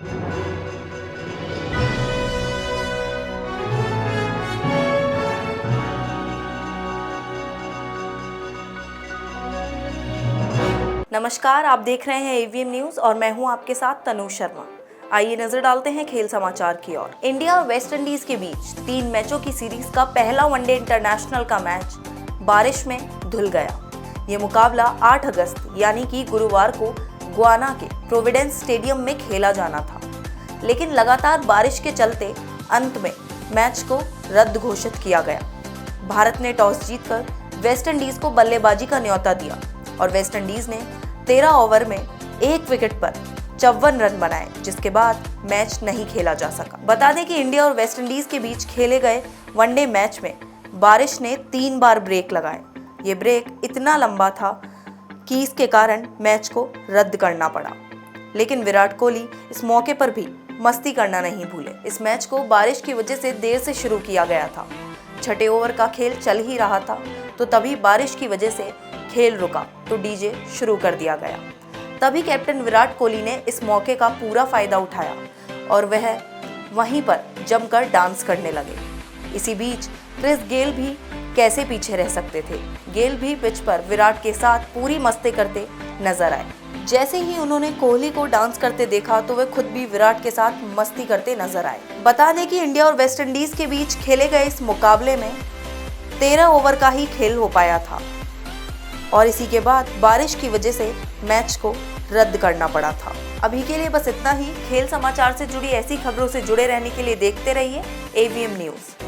नमस्कार, आप देख रहे हैं एवीएम न्यूज और मैं हूं आपके साथ तनु शर्मा। आइए नजर डालते हैं खेल समाचार की ओर। इंडिया और वेस्ट इंडीज के बीच 3 मैचों की सीरीज का पहला वनडे इंटरनेशनल का मैच बारिश में धुल गया। ये मुकाबला 8 अगस्त यानी कि गुरुवार को गुयाना के प्रोविडेंस स्टेडियम में खेला जाना था, लेकिन लगातार बारिश के चलते अंत में मैच को रद्द घोषित किया गया। भारत ने टॉस जीतकर वेस्ट इंडीज को बल्लेबाजी का न्योता दिया और वेस्ट इंडीज ने 13 ओवर में 1 विकेट पर 54 रन बनाए, जिसके बाद मैच नहीं खेला जा सका। बता दें कि इंडिया और वेस्ट इंडीज के बीच खेले गए वनडे मैच में बारिश ने 3 बार ब्रेक लगाए। ये ब्रेक इतना लंबा था कि इसके कारण मैच को रद्द करना पड़ा, लेकिन विराट कोहली इस मौके पर भी मस्ती करना नहीं भूले। इस मैच को बारिश की वजह से देर से शुरू किया गया था। 6ठे ओवर का खेल चल ही रहा था तो तभी बारिश की वजह से खेल रुका तो डीजे शुरू कर दिया गया। तभी कैप्टन विराट कोहली ने इस मौके का पूरा फायदा उठाया और वह वहीं पर जमकर डांस करने लगे। इसी बीच क्रिस गेल भी कैसे पीछे रह सकते थे। गेल भी पिच पर विराट के साथ पूरी मस्ती करते नजर आए। जैसे ही उन्होंने कोहली को डांस करते देखा तो वे खुद भी विराट के साथ मस्ती करते नजर आए। बता दें कि इंडिया और वेस्ट इंडीज के बीच खेले गए इस मुकाबले में 13 ओवर का ही खेल हो पाया था और इसी के बाद बारिश की वजह से मैच को रद्द करना पड़ा था। अभी के लिए बस इतना ही। खेल समाचार से जुड़ी ऐसी खबरों से जुड़े रहने के लिए देखते रहिए एवीएम न्यूज।